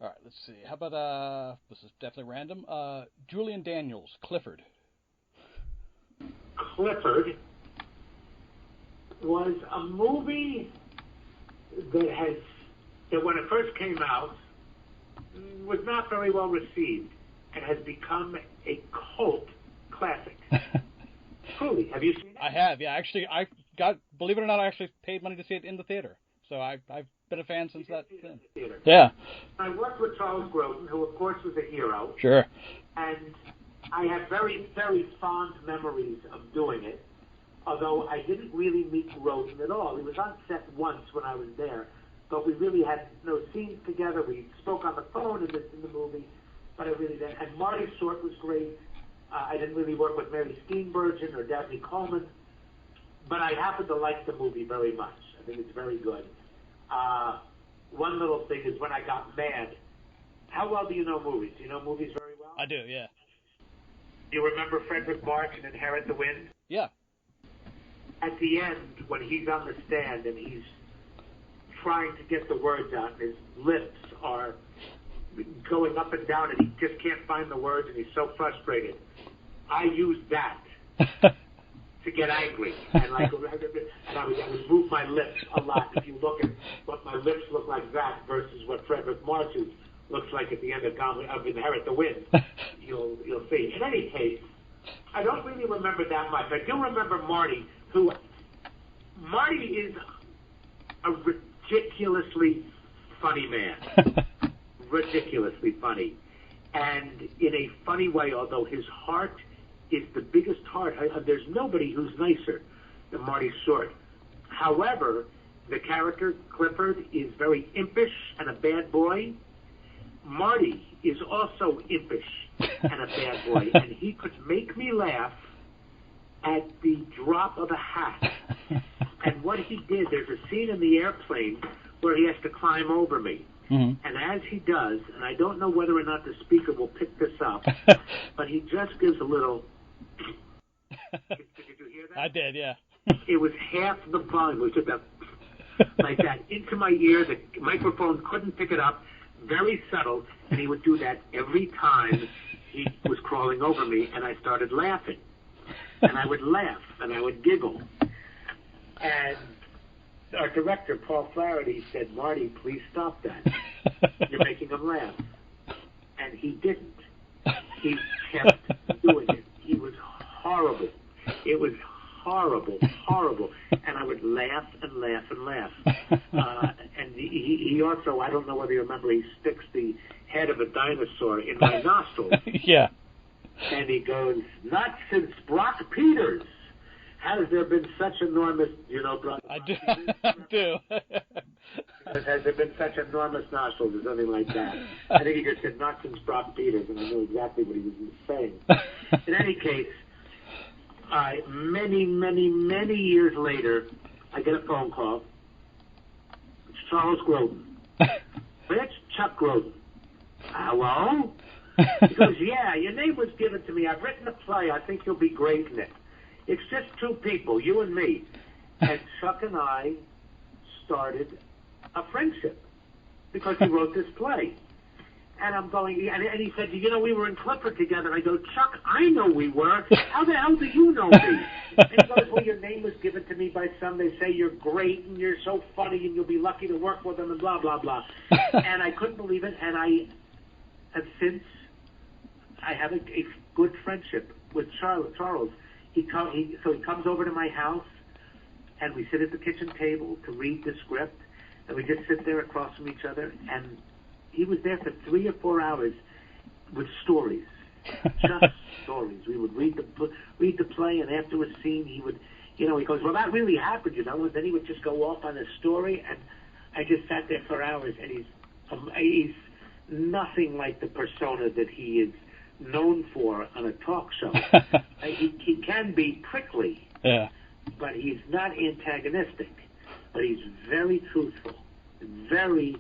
All right, let's see. How about this is definitely random. Julian Daniels, Clifford. Clifford was a movie that when it first came out was not very well received and has become a cult classic. Truly, have you seen it? I have, yeah. Actually, believe it or not, I actually paid money to see it in the theater. So I've been a fan since that then. Yeah. I worked with Charles Grodin, who of course was a hero. Sure. And I have very, very fond memories of doing it, although I didn't really meet Grodin at all. He was on set once when I was there, but we really had no scenes together. We spoke on the phone in the movie, but I really didn't. And Marty Short was great. I didn't really work with Mary Steenburgen or Dabney Coleman, but I happen to like the movie very much. I think it's very good. One little thing is when I got mad. How well do you know movies? Do you know movies very well? I do, yeah. Do you remember Frederick March in Inherit the Wind? Yeah. At the end, when he's on the stand and he's trying to get the words out, and his lips are going up and down, and he just can't find the words, and he's so frustrated. I use that to get angry, and I would move my lips a lot. If you look at what my lips look like that versus what Frederick March's looks like at the end of Inherit the Wind, you'll see. In any case, I don't really remember that much. I do remember Marty, Marty is a ridiculously funny man. Ridiculously funny. And in a funny way, although his heart is the biggest heart, there's nobody who's nicer than Marty Short. However, the character, Clifford, is very impish and a bad boy. Marty is also impish and a bad boy, and he could make me laugh at the drop of a hat. And what he did, there's a scene in the airplane where he has to climb over me. Mm-hmm. And as he does, and I don't know whether or not the speaker will pick this up, but he just gives a little... Did you hear that? I did, yeah. It was half the volume. It was just like that into my ear. The microphone couldn't pick it up. Very subtle, and he would do that every time he was crawling over me, and I started laughing. And I would laugh, and I would giggle. And our director, Paul Flaherty, said, "Marty, please stop that. You're making him laugh." And he didn't. He kept doing it. He was horrible. It was horrible, horrible. And I would laugh and laugh and laugh. And he also, I don't know whether you remember, he sticks the head of a dinosaur in my nostrils. Yeah. And he goes, "Not since Brock Peters has there been such enormous," you know, Brock. I do. I do. Has there been such enormous nostrils or something like that? I think he just said, "Not since Brock Peters," and I knew exactly what he was saying. In any case, many, many, many years later, I get a phone call. It's Charles Grodin. It's Chuck Grodin. Hello? He goes, "Yeah, your name was given to me. I've written a play. I think you'll be great in it. It's just two people, you and me." And Chuck and I started a friendship because he wrote this play. And I'm going, and he said, "You know, we were in Clifford together." I go, "Chuck, I know we were. How the hell do you know me?" And he goes, "Well, your name was given to me by some. They say you're great and you're so funny and you'll be lucky to work with them and blah, blah, blah." And I couldn't believe it. And I have since, I have a good friendship with Charles. So he comes over to my house and we sit at the kitchen table to read the script. And we just sit there across from each other, and he was there for 3 or 4 hours with stories, just stories. We would read the play, and after a scene, he would, he goes, "Well, that really happened, and then he would just go off on a story, and I just sat there for hours, and he's nothing like the persona that he is known for on a talk show. He can be prickly, yeah, but he's not antagonistic. But he's very truthful, very,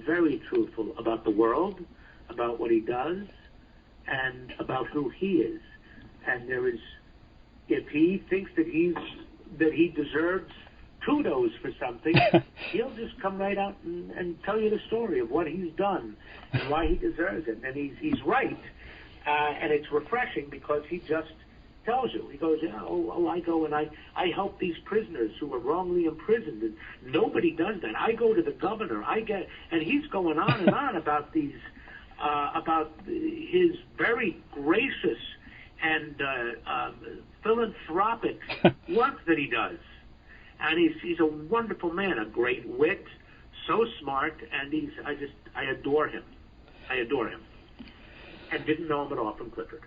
very truthful about the world, about what he does, and about who he is. And if he thinks that he deserves kudos for something, he'll just come right out and tell you the story of what he's done and why he deserves it. And he's right, and it's refreshing because he just tells you. He goes, yeah, I go and I help these prisoners who are wrongly imprisoned, and nobody does that. I go to the governor. And he's going on and on about these, about his very gracious and philanthropic work that he does. And he's a wonderful man, a great wit, so smart, and I adore him. I adore him. And didn't know him at all from Clifford.